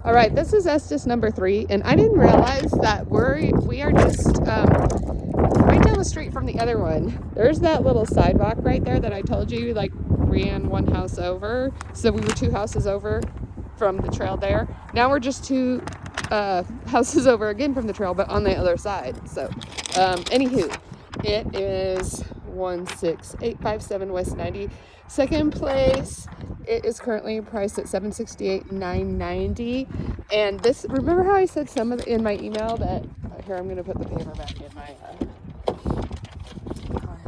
All right, this is Estes number 3, and I didn't realize that we are just right down the street from the other one. There's that little sidewalk right there that I told you like ran one house over. So we were 2 houses over from the trail there. Now we're just 2 houses over again from the trail, but on the other side. So anywho, it is 16857 West 92nd place. It is currently priced at $768,990. And this, remember how I said some of in my email that here, I'm going to put the paper back in my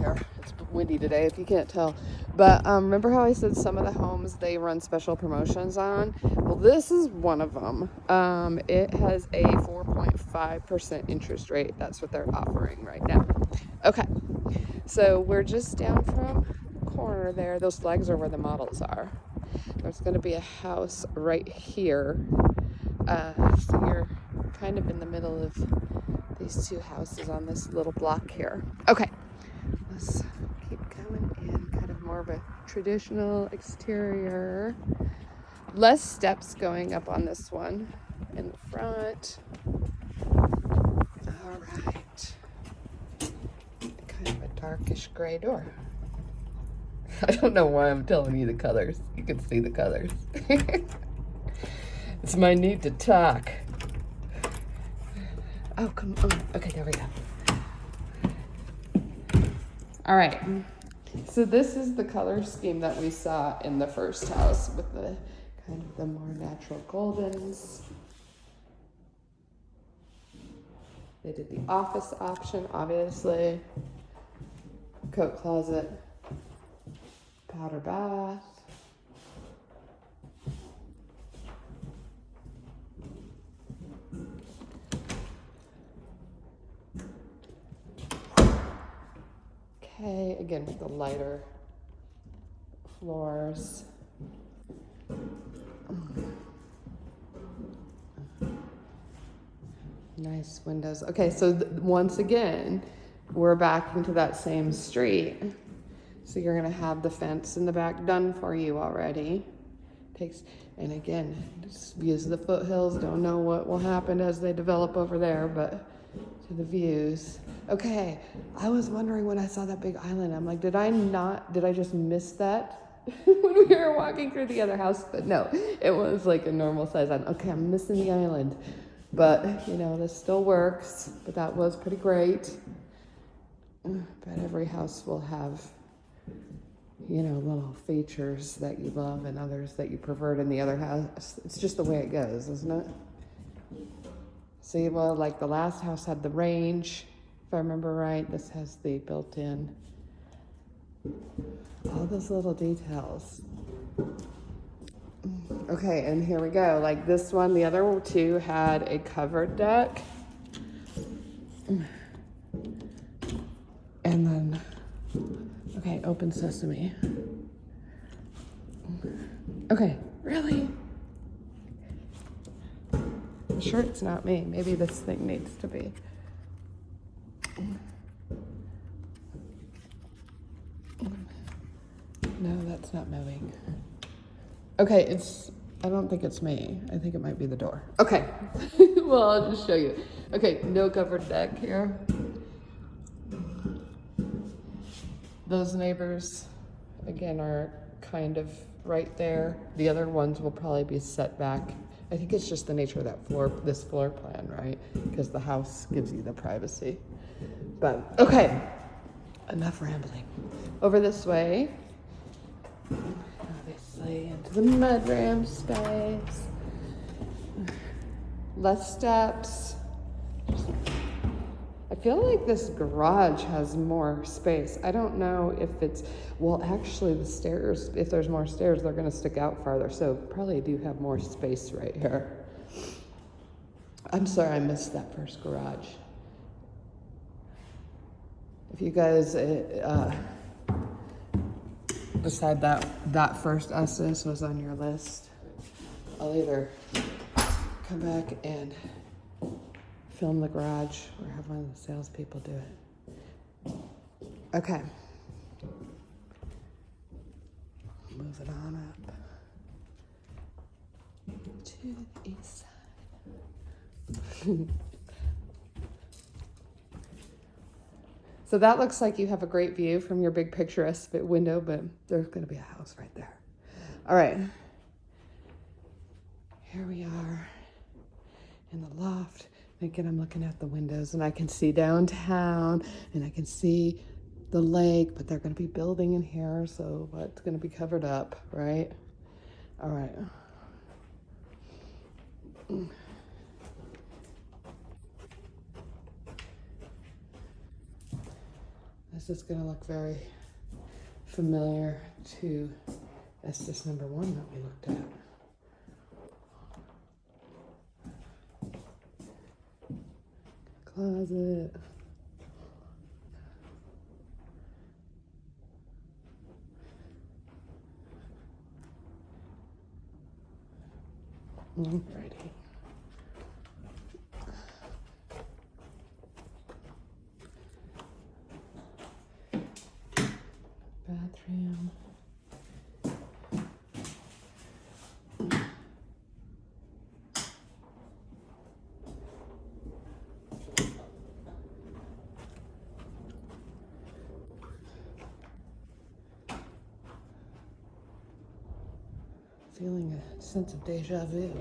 hair. It's windy today, if you can't tell. But remember how I said some of the homes they run special promotions on? Well, this is one of them. It has a 4.5% interest rate. That's what they're offering right now. Okay, so we're just down from the corner there. Those flags are where the models are. There's going to be a house right here. So you're kind of in the middle of these 2 houses on this little block here. Okay, let's keep going in. Kind of more of a traditional exterior. Less steps going up on this one in the front. All right. Kind of a darkish gray door. I don't know why I'm telling you the colors. You can see the colors. It's my need to talk. Oh, come on. Okay, there we go. All right. So this is the color scheme that we saw in the first house with the kind of the more natural goldens. They did the office option, obviously. Coat closet. Powder bath. Okay, again with the lighter floors. Nice windows. Okay, so once again, we're back into that same street. So you're gonna have the fence in the back done for you already. And again, just views of the foothills. Don't know what will happen as they develop over there, but to the views. Okay, I was wondering when I saw that big island, I'm like, did I just miss that when we were walking through the other house? But no, it was like a normal size island. Okay, I'm missing the island, but this still works, but that was pretty great. But every house will have little features that you love and others that you preferred in the other house. It's just the way it goes, isn't it? See, well, like the last house had the range, if I remember right. This has the built-in. All those little details. Okay, and here we go. Like this one, the other 2 had a covered deck. And then, okay, open sesame. Okay, really? I'm sure it's not me. Maybe this thing needs to be. No, that's not moving. Okay, I don't think it's me. I think it might be the door. Okay, well, I'll just show you. Okay, no covered deck here. Those neighbors, again, are kind of right there. The other ones will probably be set back. I think it's just the nature of this floor plan, right? Because the house gives you the privacy. But, okay, enough rambling. Over this way, obviously, into the mudroom space. Less steps. I feel like this garage has more space. I don't know if actually the stairs, if there's more stairs, they're gonna stick out farther. So probably do have more space right here. I'm sorry I missed that first garage. If you guys decide that first Estes was on your list, I'll either come back and film the garage or have one of the salespeople do it. Okay. Moving on up to to the east side. So that looks like you have a great view from your big picturesque window, but there's going to be a house right there. All right. Here we are in the loft. And again, I'm looking out the windows and I can see downtown and I can see the lake, but they're going to be building in here, so it's going to be covered up, right? All right. This is going to look very familiar to Estes number 1 that we looked at. Closet. Alrighty. Bathroom. Feeling a sense of deja vu.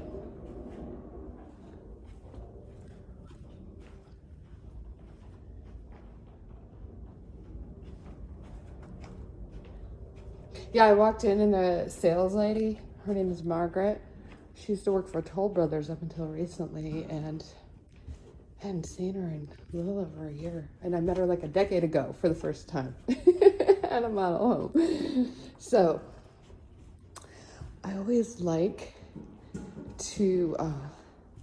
Yeah, I walked in and the sales lady, her name is Margaret. She used to work for Toll Brothers up until recently, and I hadn't seen her in a little over a year. And I met her like a decade ago for the first time at a model home. So I always like to,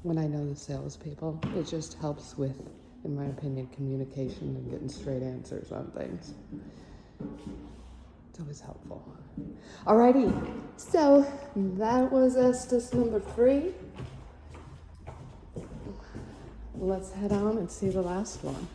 when I know the salespeople, it just helps with, in my opinion, communication and getting straight answers on things. It's always helpful. Alrighty, so that was Estes number 3. Let's head on and see the last one.